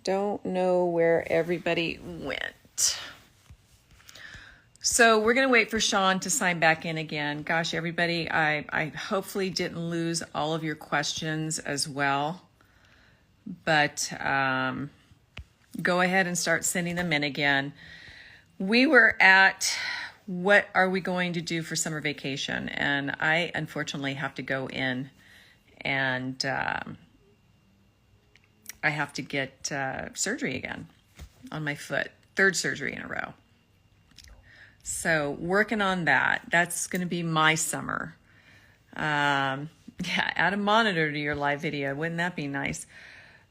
Don't know where everybody went. So we're going to wait for Sean to sign back in again. Gosh, everybody, I hopefully didn't lose all of your questions as well. But go ahead and start sending them in again. We were at what are we going to do for summer vacation? And I unfortunately have to go in and I have to get surgery again on my foot, third surgery in a row. So working on that. That's going to be my summer. Yeah, add a monitor to your live video. Wouldn't that be nice?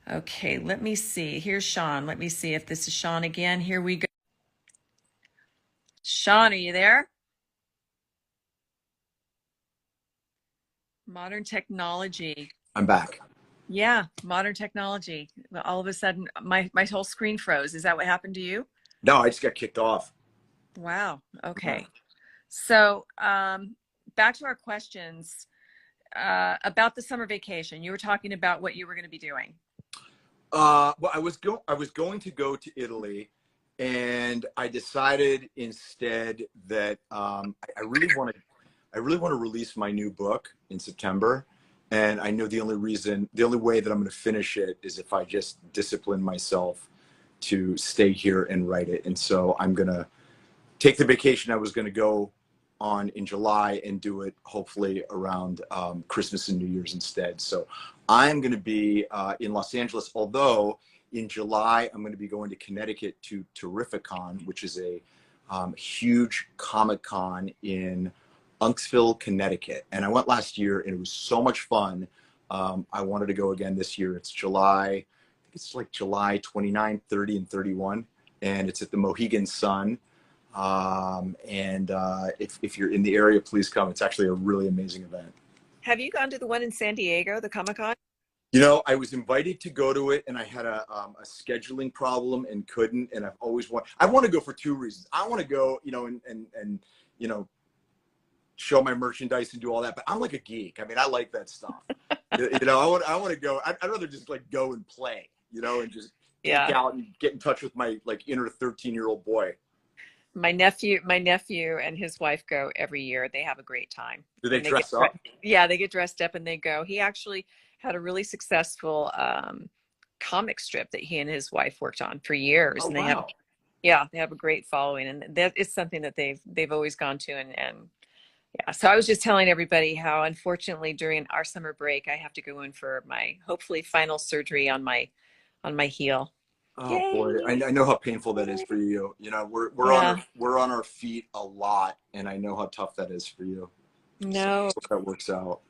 Okay, let me see. Here's Sean. Let me see if this is Sean again. Here we go. Sean, are you there? Modern technology. I'm back. Yeah, modern technology. All of a sudden, my whole screen froze. Is that what happened to you? No, I just got kicked off. Wow. Okay. So back to our questions about the summer vacation. You were talking about what you were going to be doing. Well, I was going to go to Italy, and I decided instead that I really want to release my new book in September, and I know the only way that I'm going to finish it is if I just discipline myself to stay here and write it. And so I'm going to take the vacation I was going to go on in July and do it hopefully around Christmas and New Year's instead. So I'm going to be in Los Angeles, although in July I'm going to be going to Connecticut to Terrificon, which is a huge Comic Con in Unksville, Connecticut. And I went last year and it was so much fun. I wanted to go again this year. It's July, I think it's like July 29, 30, and 31. And it's at the Mohegan Sun. If you're in the area, please come. It's actually a really amazing event. Have you gone to the one in San Diego, the Comic-Con? You know, I was invited to go to it, and I had a scheduling problem and couldn't. And I want to go for two reasons. I want to go, you know, and you know, show my merchandise and do all that. But I'm like a geek. I mean, I like that stuff. You know, I want to go. I'd rather just like go and play, you know, and just geek out and get in touch with my like inner 13-year-old boy. My nephew and his wife go every year. They have a great time. Do they dress up? Yeah, they get dressed up and they go. He actually had a really successful comic strip that he and his wife worked on for years. Oh, And wow. they have a great following, and that is something that they've always gone to. And yeah, so I was just telling everybody how unfortunately during our summer break I have to go in for my hopefully final surgery on my heel. Oh Yay. boy, I know how painful that is for you. You know, we're on our feet a lot, and I know how tough that is for you. So I No. hope that works out.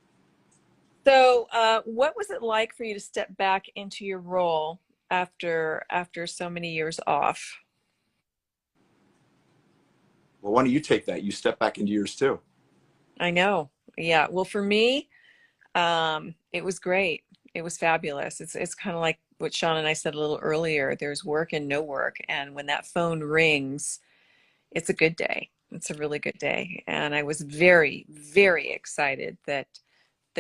So, what was it like for you to step back into your role after so many years off? Well, why don't you take that? You step back into yours too. I know. Yeah. Well, for me, it was great. It was fabulous. It's kind of like what Sean and I said a little earlier. There's work and no work, and when that phone rings, it's a good day. It's a really good day, and I was very, very excited that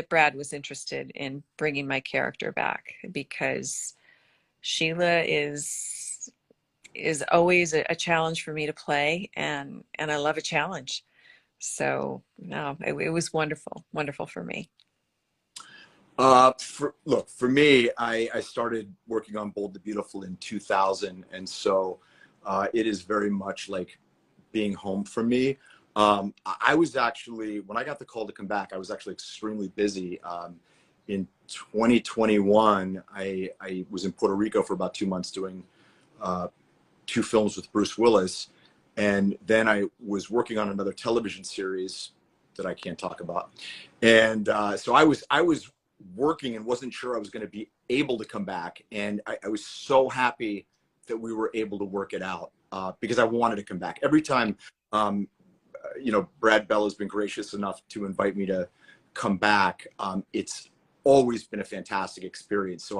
Brad was interested in bringing my character back because Sheila is always a challenge for me to play, and I love a challenge. So no, it was wonderful for me. For me, I started working on Bold the Beautiful in 2000, and so it is very much like being home for me. I was actually, when I got the call to come back, I was actually extremely busy. In 2021, I was in Puerto Rico for about 2 months doing two films with Bruce Willis. And then I was working on another television series that I can't talk about. And so I was working and wasn't sure I was going to be able to come back. And I was so happy that we were able to work it out because I wanted to come back. Every time, you know, Brad Bell has been gracious enough to invite me to come back. It's always been a fantastic experience. So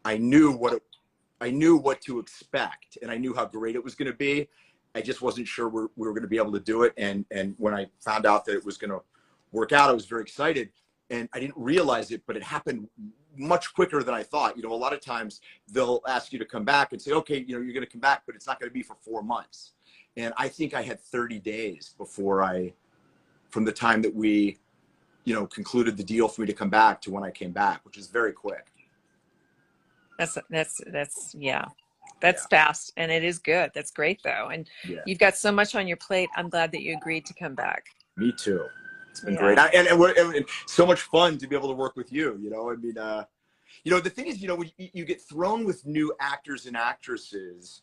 I knew what to expect, and I knew how great it was going to be. I just wasn't sure we were going to be able to do it. And when I found out that it was going to work out, I was very excited. And I didn't realize it, but it happened much quicker than I thought. You know, a lot of times they'll ask you to come back and say, okay, you know, you're going to come back, but it's not going to be for 4 months. And I think I had 30 days from the time that we, you know, concluded the deal for me to come back to when I came back, which is very quick. Yeah, that's fast, and it is good. That's great though. And you've got so much on your plate. I'm glad that you agreed to come back. Me too. It's been great. And so much fun to be able to work with you. You know, I mean, you know, the thing is, you know, when you get thrown with new actors and actresses,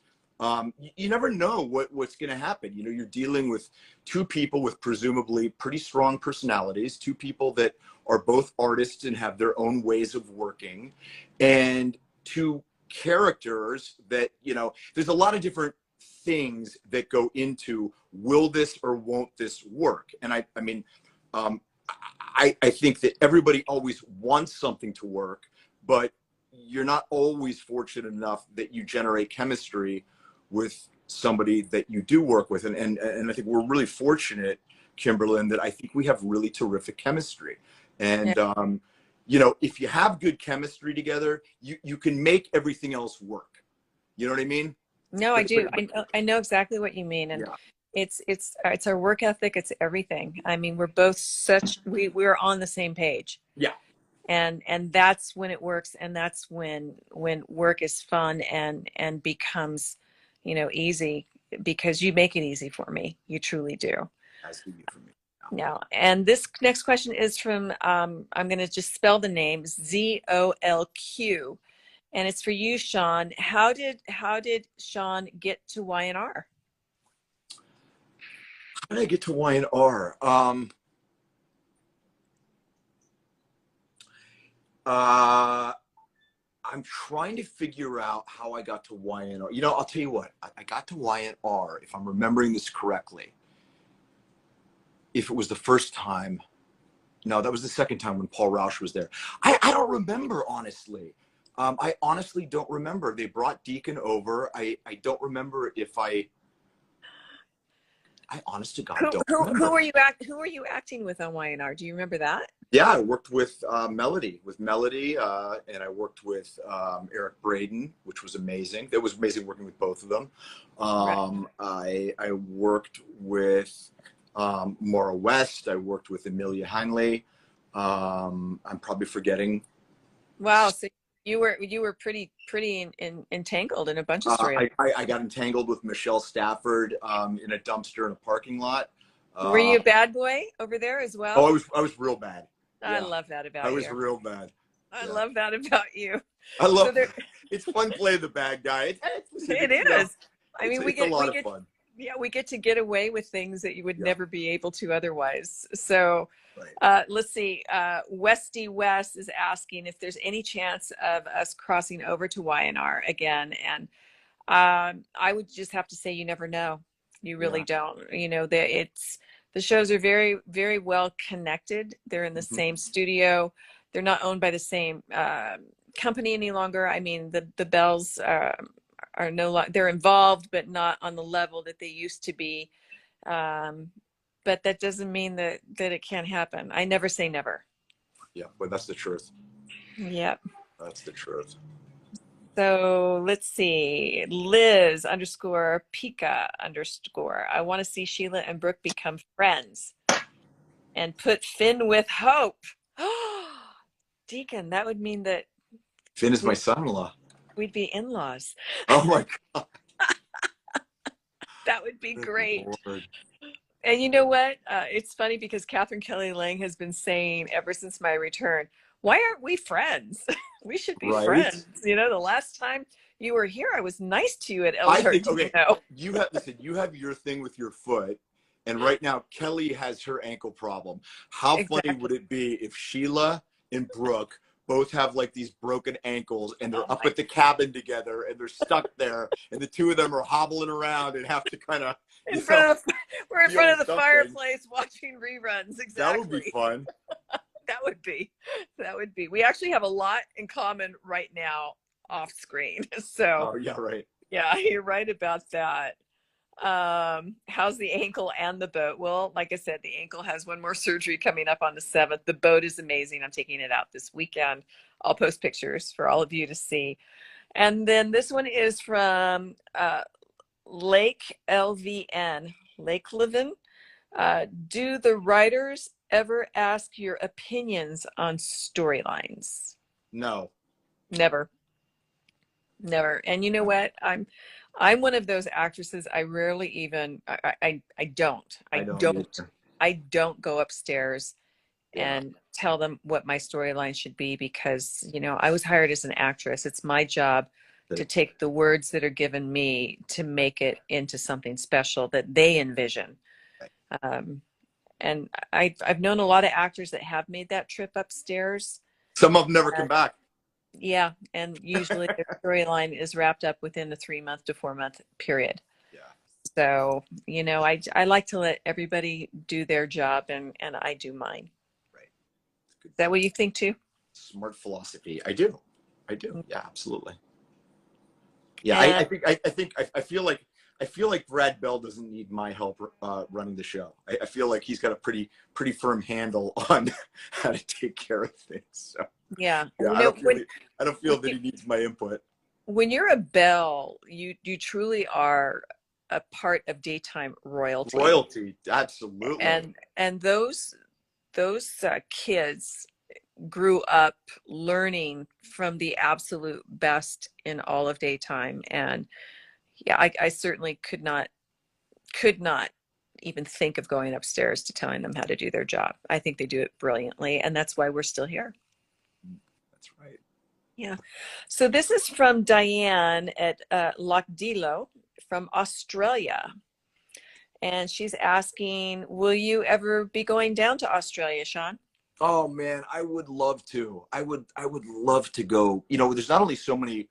you never know what's going to happen. You know, you're dealing with two people with presumably pretty strong personalities, two people that are both artists and have their own ways of working, and two characters that, you know, there's a lot of different things that go into, will this or won't this work? And I mean, I think that everybody always wants something to work, but you're not always fortunate enough that you generate chemistry with somebody that you do work with. And I think we're really fortunate, Kimberlyn, that I think we have really terrific chemistry. And, you know, if you have good chemistry together, you can make everything else work. You know what I mean? No, I do. I know exactly what you mean. And it's our work ethic. It's everything. I mean, we're both we're on the same page. Yeah. And that's when it works. And that's when work is fun and becomes, you know, easy, because you make it easy for me. You truly do. As do you for me. Yeah. And this next question is from, I'm going to just spell the name, ZOLQ. And it's for you, Sean. How did Sean get to Y&R? How did I get to Y&R? I'm trying to figure out how I got to Y&R. You know, I'll tell you what. I got to Y&R, if I'm remembering this correctly. If it was the first time, no, that was the second time when Paul Rausch was there. I don't remember, honestly. I honestly don't remember. They brought Deacon over. I don't remember if I honest to God don't remember. Who are you acting with on Y&R? Do you remember that? Yeah, I worked with Melody, and I worked with Eric Braden, which was amazing. It was amazing working with both of them. I worked with Maura West. I worked with Amelia Heinley. I'm probably forgetting. Wow, so you were pretty entangled in a bunch of stories. I got entangled with Michelle Stafford in a dumpster in a parking lot. Were you a bad boy over there as well? Oh, I was real bad. Yeah. I love that about you. I was real bad. I love that about you. I love it's fun playing the bad guy. It is. I mean, it's a lot of fun. Yeah, we get to get away with things that you would never be able to otherwise. So let's see. Westy West is asking if there's any chance of us crossing over to Y&R again. And I would just have to say, you never know. You really don't. You know, the shows are very, very well connected. They're in the same studio. They're not owned by the same company any longer. I mean, the Bells are no longer, they're involved, but not on the level that they used to be. But that doesn't mean that it can't happen. I never say never. Yeah, but that's the truth. Yep. That's the truth. So let's see. Liz _ Pika _ I want to see Sheila and Brooke become friends and put Finn with Hope. Deacon, that would mean that Finn is my son-in-law. We'd be in-laws. Oh my God. That would be great. Lord. And you know what? It's funny because Catherine Kelly Lang has been saying ever since my return, why aren't we friends? We should be friends. You know, the last time you were here, I was nice to you at Elkhart. You have your thing with your foot, and right now Kelly has her ankle problem. How funny would it be if Sheila and Brooke both have like these broken ankles and they're up at the cabin together and they're stuck there and the two of them are hobbling around and have to kind of we're in front of the fireplace watching reruns. Exactly. That would be fun. That would be. We actually have a lot in common right now off screen. So yeah, right. Yeah, you're right about that. How's the ankle and the boat? Well, like I said, the ankle has one more surgery coming up on the 7th. The boat is amazing. I'm taking it out this weekend. I'll post pictures for all of you to see. And then this one is from Lake LVN, Lake Levin. Do the writers ever ask your opinions on storylines? No, Never. Never. And you know what? I'm one of those actresses. I rarely even I don't. I don't either. I don't go upstairs Yeah. and tell them what my storyline should be because, I was hired as an actress. It's my job to take the words that are given me to make it into something special that they envision. Um, and I've known a lot of actors that have made that trip upstairs. Some of them never come back. Yeah, and usually the storyline is wrapped up within a 3-month to 4-month period. Yeah. So, I like to let everybody do their job and I do mine. Right. Is that what you think too? Smart philosophy. I do. Yeah, absolutely. Yeah, And I feel like Brad Bell doesn't need my help running the show. I feel like he's got a pretty firm handle on how to take care of things. So yeah, yeah, I don't feel that he needs my input. when you're a Bell, you truly are a part of daytime royalty. Royalty, absolutely. And those kids grew up learning from the absolute best in all of daytime. And yeah, I certainly could not even think of going upstairs to telling them how to do their job. I think they do it brilliantly, and that's why we're still here. That's right. Yeah. So this is from Diane at Lockdilo from Australia. And she's asking, will you ever be going down to Australia, Sean? Oh man, I would love to. I would love to go. There's not only so many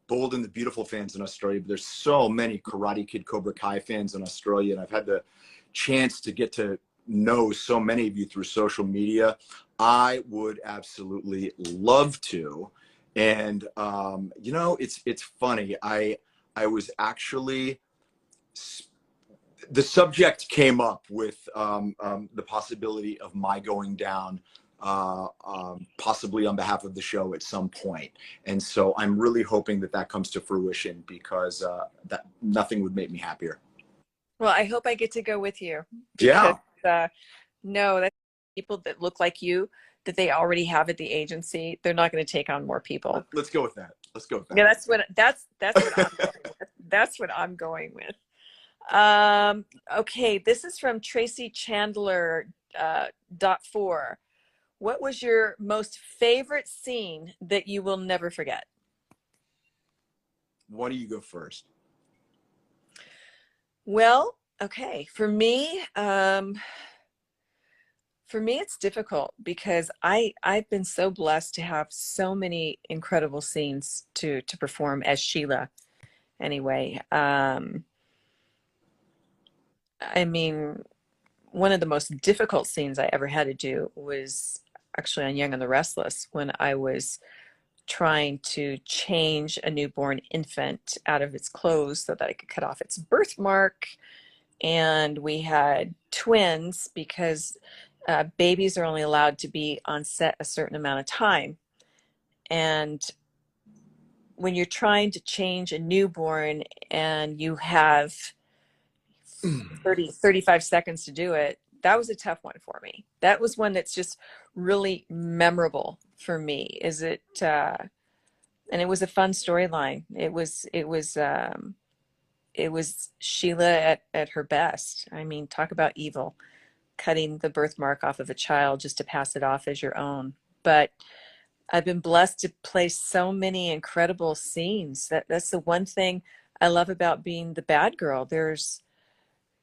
Bold and the Beautiful fans in Australia, but there's so many Karate Kid Cobra Kai fans in Australia. And I've had the chance to get to know so many of you through social media. I would absolutely love to. And, it's funny. I was actually, the subject came up with the possibility of my going down possibly on behalf of the show at some point. And so I'm really hoping that comes to fruition because that nothing would make me happier. Well, I hope I get to go with you. Yeah. Because, no, that's people that look like you that they already have at the agency. They're not going to take on more people. Let's go with that. Yeah, that's what I'm going with. That's what I'm going with. Okay, this is from Tracy Chandler .4. What was your most favorite scene that you will never forget? Why don't you go first? Well, okay, for me it's difficult because I've been so blessed to have so many incredible scenes to perform as Sheila. Anyway, I mean, one of the most difficult scenes I ever had to do was actually on Young and the Restless when I was trying to change a newborn infant out of its clothes so that I could cut off its birthmark. And we had twins because babies are only allowed to be on set a certain amount of time. And when you're trying to change a newborn and you have 35 seconds to do it, that was a tough one for me. That was one that's just really memorable for me. And it was a fun storyline. It was Sheila at her best. I mean, talk about evil, cutting the birthmark off of a child just to pass it off as your own. But I've been blessed to play so many incredible scenes. That's the one thing I love about being the bad girl.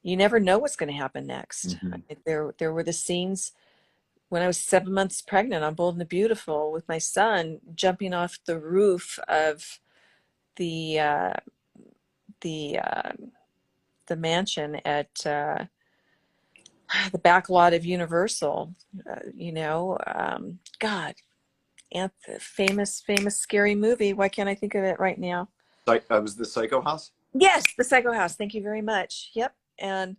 You never know what's going to happen next. Mm-hmm. There were the scenes when I was 7 months pregnant on Bold and the Beautiful with my son jumping off the roof of the mansion at the back lot of Universal. God, and the famous scary movie. Why can't I think of it right now? Was the Psycho House? Yes, the Psycho House. Thank you very much. Yep. And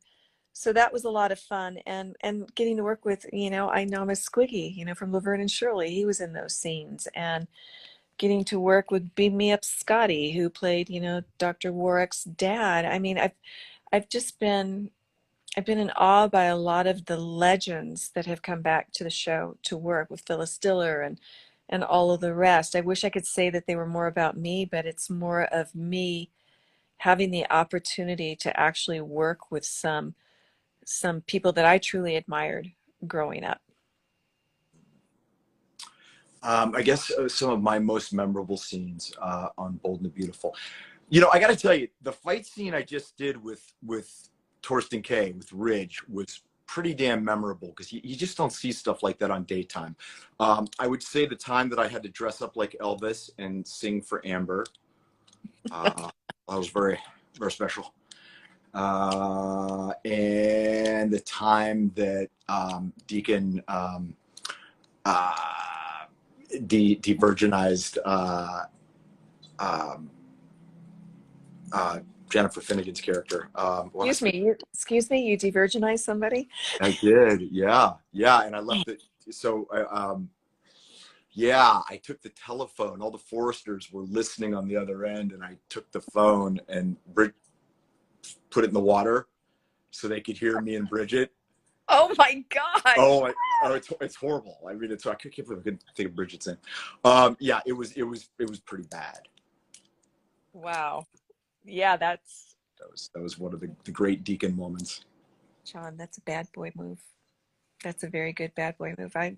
so that was a lot of fun, and getting to work with, I know I'm a Squiggy, from Laverne and Shirley. He was in those scenes, and getting to work with Beam Me Up Scotty, who played, Dr. Warwick's dad. I mean, I've been in awe by a lot of the legends that have come back to the show to work with Phyllis Diller and all of the rest. I wish I could say that they were more about me, but it's more of me having the opportunity to actually work with some people that I truly admired growing up. I guess some of my most memorable scenes on Bold and the Beautiful. I got to tell you, the fight scene I just did with Torsten K, with Ridge, was pretty damn memorable because you just don't see stuff like that on daytime. I would say the time that I had to dress up like Elvis and sing for Amber, that was very, very special. And the time that Deacon de-virginized Jennifer Finnegan's character. Excuse me, you de-virginized somebody? I did, yeah, and I left it. So, yeah, I took the telephone. All the Foresters were listening on the other end, and I took the phone and put it in the water so they could hear me and Bridget. Oh my gosh! Oh, it's horrible. I mean, I can't believe I couldn't think of Bridget's name. Yeah, it was pretty bad. Wow. Yeah, that was one of the great Deacon moments. John, that's a bad boy move. That's a very good bad boy move. I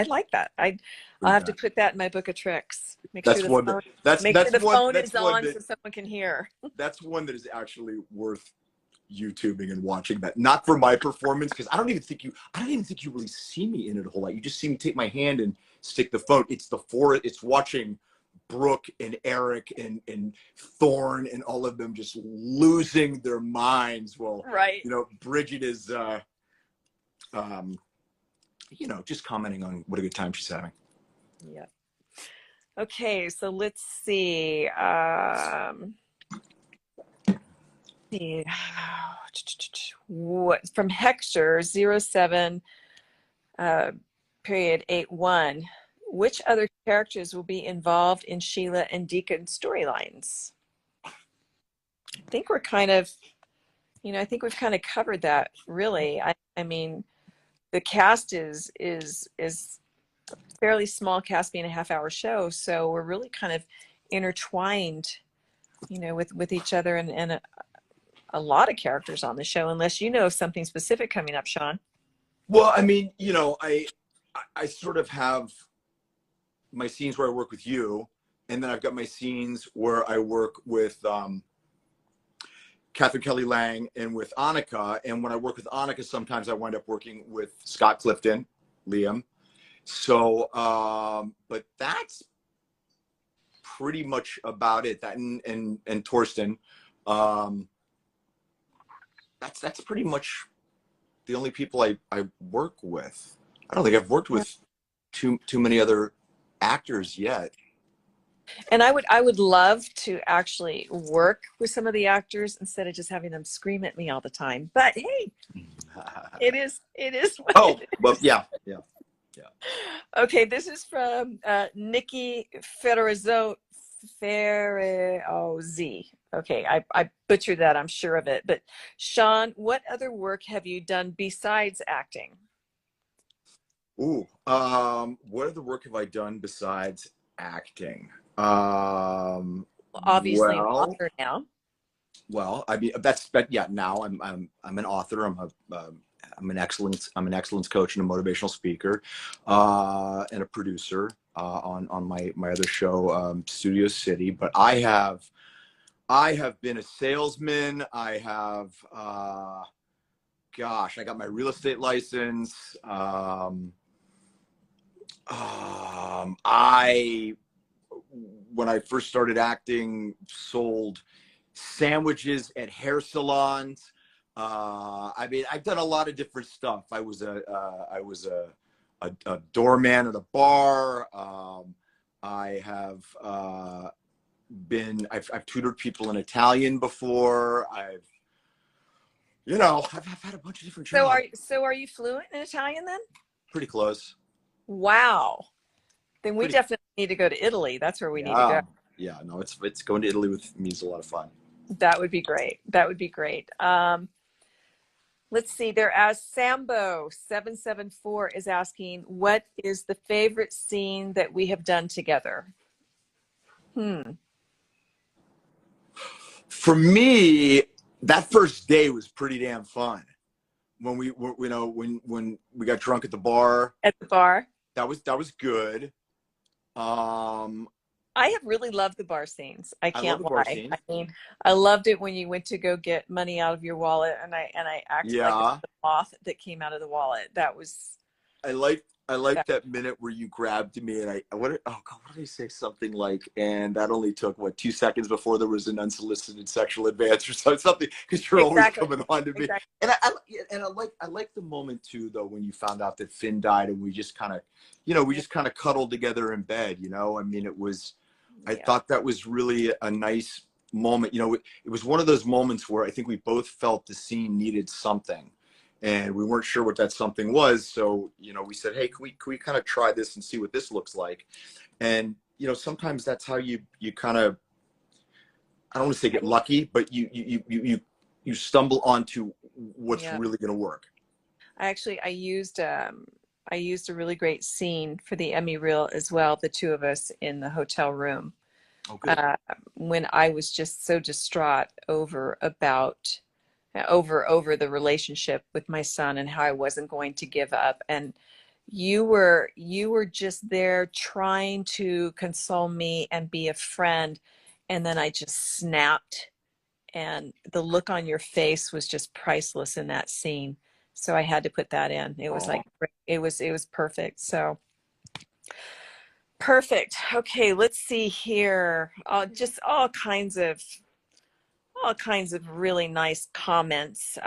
like that. I'll have to put that in my book of tricks. Make sure the phone is on so someone can hear. That's one that is actually worth YouTubing and watching. That, not for my performance, because I don't even think you really see me in it a whole lot. You just see me take my hand and stick the phone. It's watching Brooke and Eric and Thorne and all of them just losing their minds. Well, right. Bridget is just commenting on what a good time she's having. Yeah. Okay, so let's see. What from Hector 07 period 81? Which other characters will be involved in Sheila and Deacon storylines? I think we're kind of, I think we've kind of covered that, really. I mean, the cast is fairly small cast, being a half-hour show, so we're really kind of intertwined, with each other and a lot of characters on the show, unless you know something specific coming up, Sean. Well, I mean, I sort of have my scenes where I work with you, and then I've got my scenes where I work with Catherine Kelly Lang and with Annika. And when I work with Annika, sometimes I wind up working with Scott Clifton, Liam. So, but that's pretty much about it. That and Torsten. That's pretty much the only people I work with. I don't think I've worked with too many other actors yet. And I would love to actually work with some of the actors instead of just having them scream at me all the time. But hey, it is what it is. Well, yeah. Okay, this is from Nikki Ferrazozi. Okay, I butchered that, I'm sure of it. But Sean, what other work have you done besides acting? What other work have I done besides acting? Obviously an author now. Well, I mean, yeah. Now I'm an author. I'm an excellence coach and a motivational speaker, and a producer on my other show, Studio City. But I have been a salesman. I have, gosh, I got my real estate license. When I first started acting, sold sandwiches at hair salons. I mean, I've done a lot of different stuff. I was a doorman at a bar. I have I've tutored people in Italian before. I've had a bunch of different jobs. So are you fluent in Italian then? Pretty close. Wow. Then we Pretty. definitely need to go to Italy. That's where we need to go. Yeah. Yeah. No, it's going to Italy with me is a lot of fun. That would be great. That would be great. Let's see. There as Sambo774 is asking, what is the favorite scene that we have done together? For me, that first day was pretty damn fun. When when we got drunk at the bar. At the bar? That was good. I have really loved the bar scenes. I I love can't the bar lie. scene. I mean, I loved it when you went to go get money out of your wallet, and I acted like Yeah. the moth that came out of the wallet. That was. I liked that minute where you grabbed me and oh God, what did I say? Something like, and that only took 2 seconds before there was an unsolicited sexual advance or something, because you're always coming on to me. Exactly. And I like the moment too, though, when you found out that Finn died and we just kind of, just kind of cuddled together in bed. I mean, I thought that was really a nice moment. It was one of those moments where I think we both felt the scene needed something. And we weren't sure what that something was. So, we said, hey, can we kind of try this and see what this looks like? And, sometimes that's how you kind of, I don't want to say get lucky, but you stumble onto what's really going to work. I used a really great scene for the Emmy reel as well. The two of us in the hotel room. Oh, good. When I was just so distraught over the relationship with my son and how I wasn't going to give up. And you were just there trying to console me and be a friend. And then I just snapped, and the look on your face was just priceless in that scene. So I had to put that in. It was it was perfect. So perfect. Okay, let's see here. Just all kinds of really nice comments.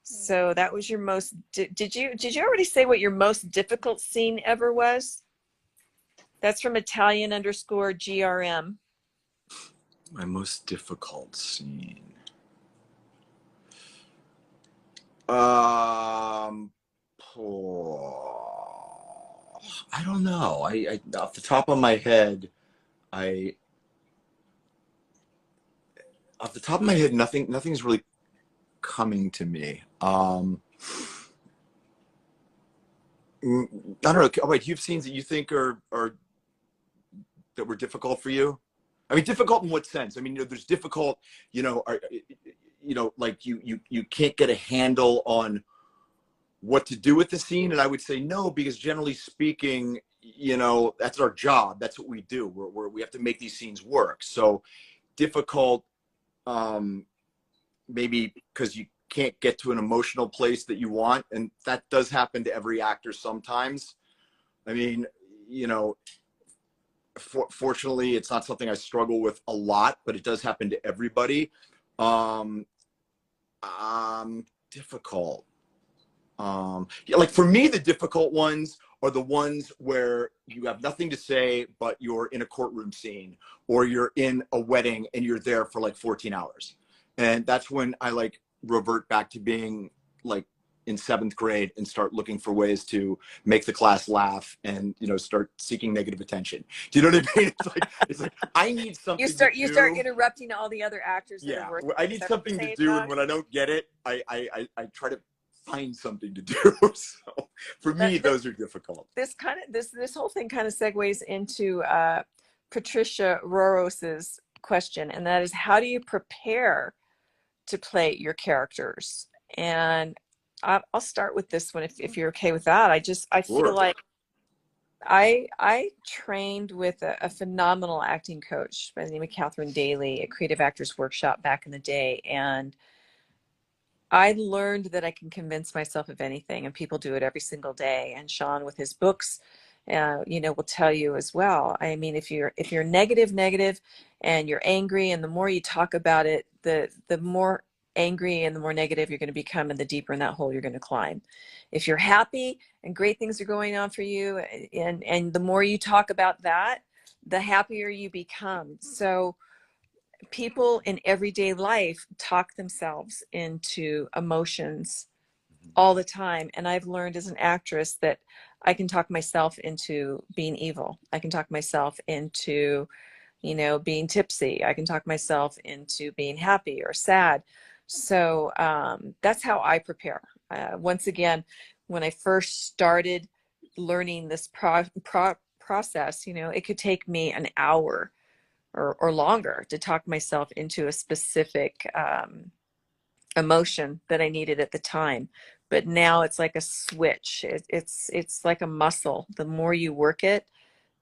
So that was your most, did you already say what your most difficult scene ever was? That's from Italian_GRM. My most difficult scene. I don't know. I off the top of my head, nothing's really coming to me. I don't know. Oh, wait, you've scenes that you think are that were difficult for you? I mean, difficult in what sense? I mean, there's difficult, like you can't get a handle on what to do with the scene. And I would say no, because generally speaking, that's our job. That's what we do. We have to make these scenes work. So difficult, maybe because you can't get to an emotional place that you want. And that does happen to every actor sometimes. I mean, fortunately, it's not something I struggle with a lot, but it does happen to everybody. Difficult. Like for me, the difficult ones are the ones where you have nothing to say, but you're in a courtroom scene, or you're in a wedding and you're there for like 14 hours. And that's when I revert back to being in 7th grade and start looking for ways to make the class laugh and, start seeking negative attention. Do you know what I mean? It's like I need something you start interrupting all the other actors that are working. I need something to do. And when I don't get it, I try to find something to do. So for me, those are difficult. This whole thing kind of segues into Patricia Roros's question, and that is, how do you prepare to play your characters? And I'll start with this one if you're okay with that. I feel like I trained with a phenomenal acting coach by the name of Catherine Daly at Creative Actors Workshop back in the day, and I learned that I can convince myself of anything, and people do it every single day. And Sean, with his books, will tell you as well. I mean, if you're negative, and you're angry, and the more you talk about it, the more angry and the more negative you're going to become, and the deeper in that hole you're going to climb. If you're happy and great things are going on for you, and the more you talk about that, the happier you become. So people in everyday life talk themselves into emotions all the time. And I've learned as an actress that I can talk myself into being evil. I can talk myself into, you know, being tipsy. I can talk myself into being happy or sad. So that's how I prepare. Once again, when I first started learning this process, you know, it could take me an hour or longer to talk myself into a specific emotion that I needed at the time. But now it's like a switch. It's like a muscle. The more you work it,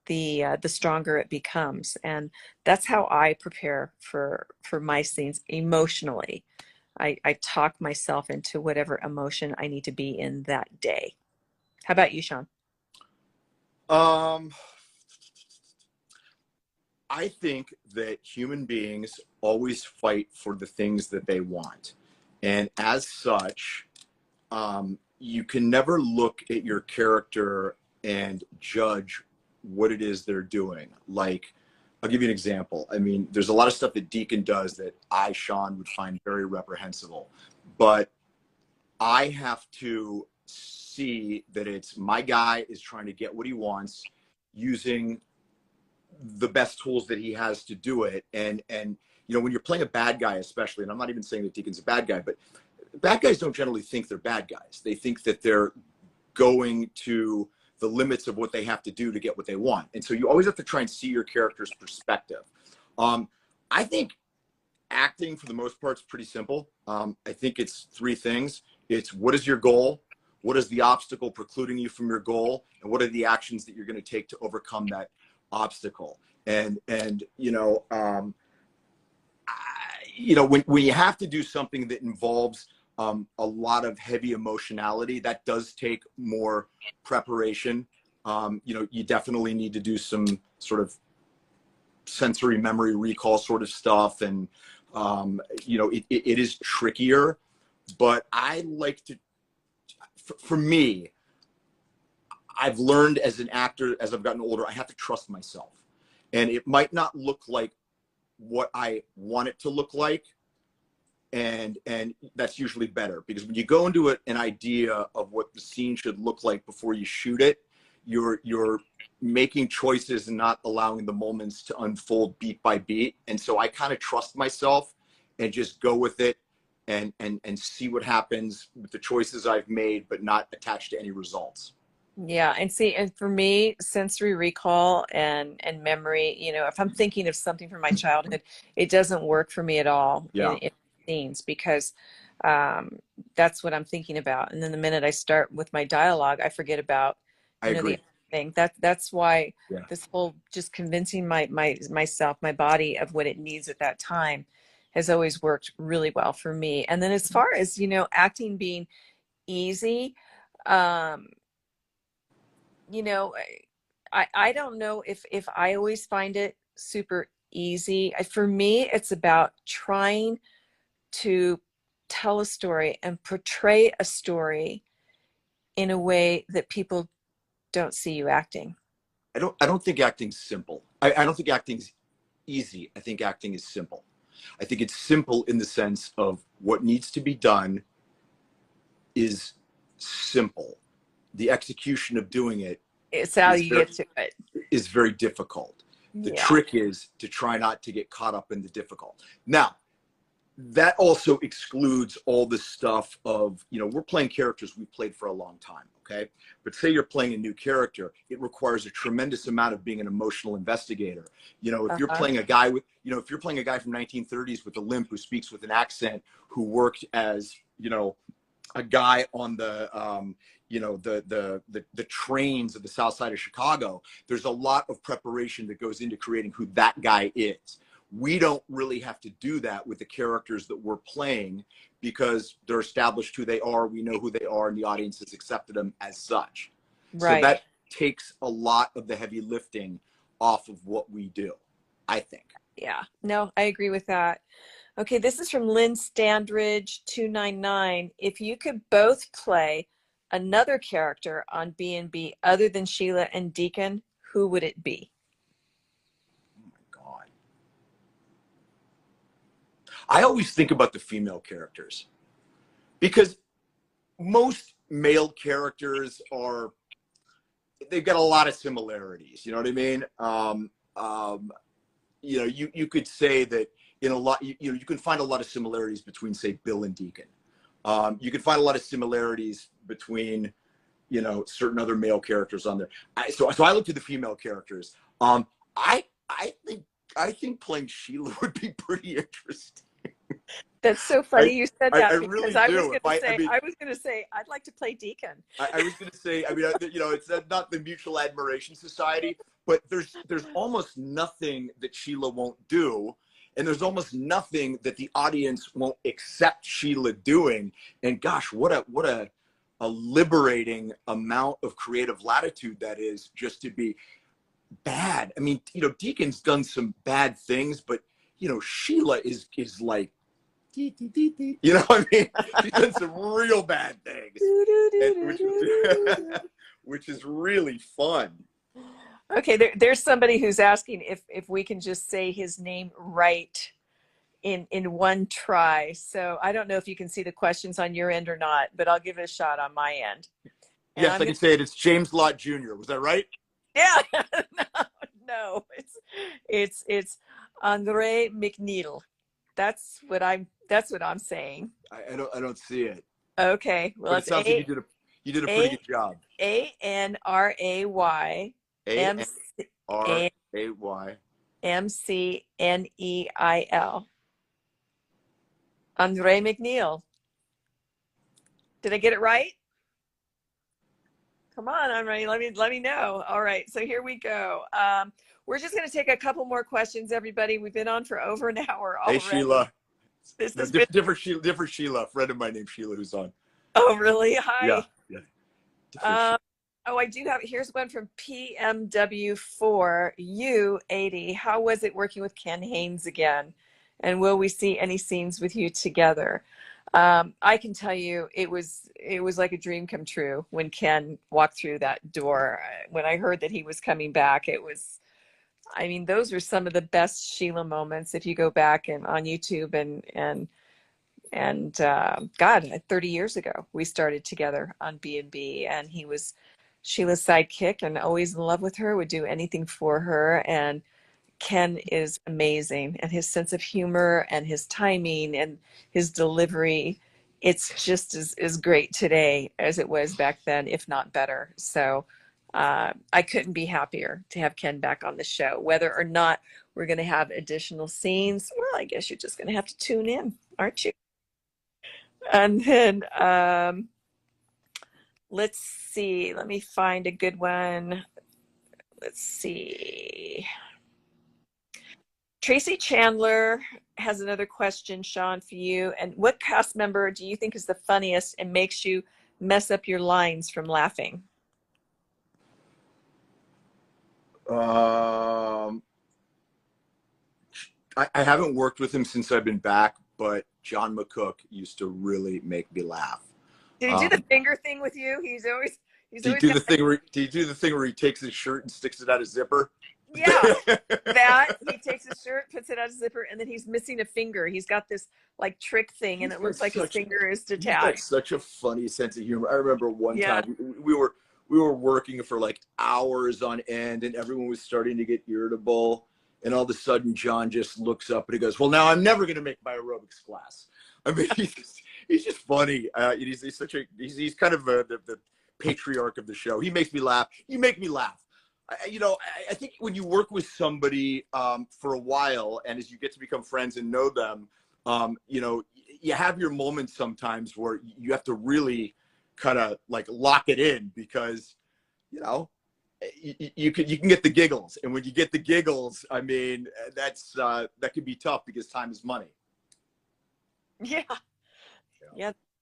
the stronger it becomes. And that's how I prepare for my scenes emotionally. I talk myself into whatever emotion I need to be in that day. How about you, Sean? Um, I think that human beings always fight for the things that they want. And as such, you can never look at your character and judge what it is they're doing. Like, I'll give you an example. I mean, there's a lot of stuff that Deacon does that I, Sean, would find very reprehensible. But I have to see that it's my guy is trying to get what he wants using the best tools that he has to do it. And you know, when you're playing a bad guy, especially, and I'm not even saying that Deacon's a bad guy, but bad guys don't generally think they're bad guys. They think that they're going to the limits of what they have to do to get what they want. And so you always have to try and see your character's perspective. I think acting, for the most part, is pretty simple. I think it's three things. It's what is your goal? What is the obstacle precluding you from your goal? And what are the actions that you're going to take to overcome that obstacle? And you know, when you have to do something that involves a lot of heavy emotionality, that does take more preparation. You know, you definitely need to do some sort of sensory memory recall sort of stuff. And, you know, it is trickier, but I like to, for me, I've learned as an actor, as I've gotten older, I have to trust myself. And it might not look like what I want it to look like. And that's usually better, because when you go into it, an idea of what the scene should look like before you shoot it, you're making choices and not allowing the moments to unfold beat by beat. And so I kind of trust myself and just go with it and see what happens with the choices I've made, but not attached to any results. Yeah, and see, and for me, sensory recall and memory, you know, if I'm thinking of something from my childhood, it doesn't work for me at all Yeah, in scenes, because um, that's what I'm thinking about. And then the minute I start with my dialogue, I forget about, I you know, the agree. other thing. That's why Yeah. this whole just convincing myself, my body of what it needs at that time has always worked really well for me. And then as far as, you know, acting being easy, um, you know, I don't know if I always find it super easy. For me, it's about trying to tell a story and portray a story in a way that people don't see you acting. I don't think acting's simple. I don't think acting's easy. I think acting is simple. I think it's simple in the sense of what needs to be done is simple. The execution of doing it It's how is you very, get to it. is very difficult. The Yeah. trick is to try not to get caught up in the difficult. Now, that also excludes all the stuff of, you know, we're playing characters we've played for a long time, okay? But say you're playing a new character, it requires a tremendous amount of being an emotional investigator. You know, if you're Uh-huh. playing a guy with, you know, if you're playing a guy from 1930s with a limp who speaks with an accent, who worked as, you know, a guy on the you know, the trains of the south side of Chicago, there's a lot of preparation that goes into creating who that guy is. We don't really have to do that with the characters that we're playing, because they're established who they are, we know who they are, and the audience has accepted them as such. So Right. that takes a lot of the heavy lifting off of what we do, I think. Yeah. No, I agree with that. Okay, this is from Lynn Standridge 299. If you could both play another character on B&B other than Sheila and Deacon, who would it be? I always think about the female characters because most male characters are, they've got a lot of similarities. You know what I mean? You know, you could say that in a lot, you know, you can find a lot of similarities between, say, Bill and Deacon. You can find a lot of similarities between, you know, certain other male characters on there. So I looked at the female characters. I think playing Sheila would be pretty interesting. That's so funny you said I that, because really do. I was gonna say I'd like to play Deacon. I was going to say, I mean, you know, it's not the Mutual Admiration Society, but there's almost nothing that Sheila won't do, and there's almost nothing that the audience won't accept Sheila doing. And gosh, what a liberating amount of creative latitude that is, just to be bad. I mean, you know, Deacon's done some bad things, but you know, Sheila is like, you know what I mean? She's done some real bad things, which is really fun. Okay, there's somebody who's asking if we can just say his name right in one try. So I don't know if you can see the questions on your end or not, but I'll give it a shot on my end. And Yes, I can say it. It's James Lott Jr. Was that right? Yeah. No, it's Andre McNeil. That's what I'm saying. I don't see it. Okay. Well, But it it's sounds like you did a pretty good job. ANRAY ANRAY MCNEIL. Andre McNeil. Did I get it right? Come on, Andre, let me know. All right, so here we go. We're just going to take a couple more questions, everybody. We've been on for over an hour already. Hey, Sheila. This no, is different Sheila. A friend of mine named Sheila who's on. Oh, really? Hi. Yeah. Oh, I do have, here's one from PMW4U80. How was it working with Ken Haynes again? And will we see any scenes with you together? I can tell you it was like a dream come true when Ken walked through that door. When I heard that he was coming back, it was, I mean, those are some of the best Sheila moments. If you go back and on YouTube and God, 30 years ago, we started together on B&B, and he was Sheila's sidekick and always in love with her, would do anything for her. And Ken is amazing, and his sense of humor and his timing and his delivery, it's just as great today as it was back then, if not better. So I couldn't be happier to have Ken back on the show. Whether or not we're going to have additional scenes, well, I guess you're just going to have to tune in, aren't you? And then let's see, let me find a good one. Let's see. Tracy Chandler has another question, Sean, for you. And what cast member do you think is the funniest and makes you mess up your lines from laughing? I haven't worked with him since I've been back, but John McCook used to really make me laugh. Did he do the finger thing with you? Do you do the thing where he takes his shirt and sticks it out his zipper? Yeah, that he takes his shirt, puts it out his zipper, and then he's missing a finger. He's got this like trick thing, and it looks like his finger is detached. He's got such a funny sense of humor. I remember one time we were working for like hours on end, and everyone was starting to get irritable. And all of a sudden, John just looks up and he goes, "Well, now I'm never going to make my aerobics class." I mean, he's just funny. He's kind of the patriarch of the show. He makes me laugh. You make me laugh. I think when you work with somebody for a while, and as you get to become friends and know them, you have your moments sometimes where you have to really kind of like lock it in, because you can get the giggles, and when you get the giggles, I mean, that could be tough because time is money. Yeah,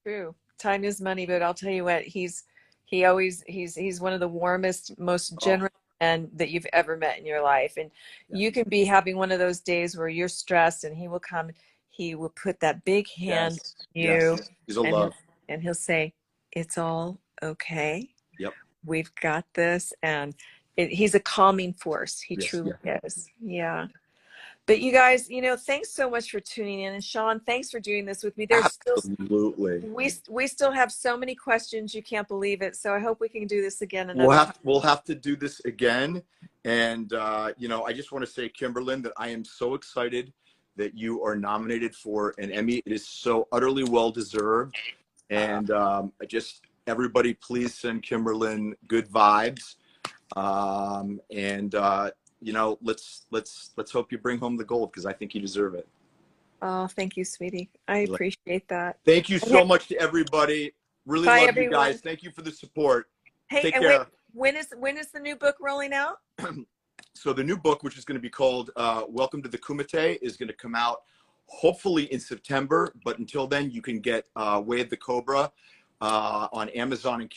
true. Time is money, but I'll tell you what, he's one of the warmest, most generous men that you've ever met in your life. And you can be having one of those days where you're stressed, and he will come, he will put that big hand on you. He's a love. And he'll say, "It's all okay. Yep. We've got this." And he's a calming force. He truly is. Yeah. But you guys, you know, thanks so much for tuning in. And Sean, thanks for doing this with me. There's still Absolutely. we still have so many questions, you can't believe it. So I hope we can do this again another time. We'll have to do this again. And you know, I just want to say, Kimberlyn, that I am so excited that you are nominated for an Emmy. It is so utterly well deserved. And I just, everybody, please send Kimberlyn good vibes. You know, let's hope you bring home the gold, because I think you deserve it. Oh, thank you, sweetie. I appreciate that. Thank you so much to everybody. Really Bye, love you everyone. guys. Thank you for the support. Hey, Take and care. wait, when is the new book rolling out? So the new book, which is going to be called Welcome to the Kumite, is going to come out hopefully in September. But until then, you can get Way of the Cobra on Amazon and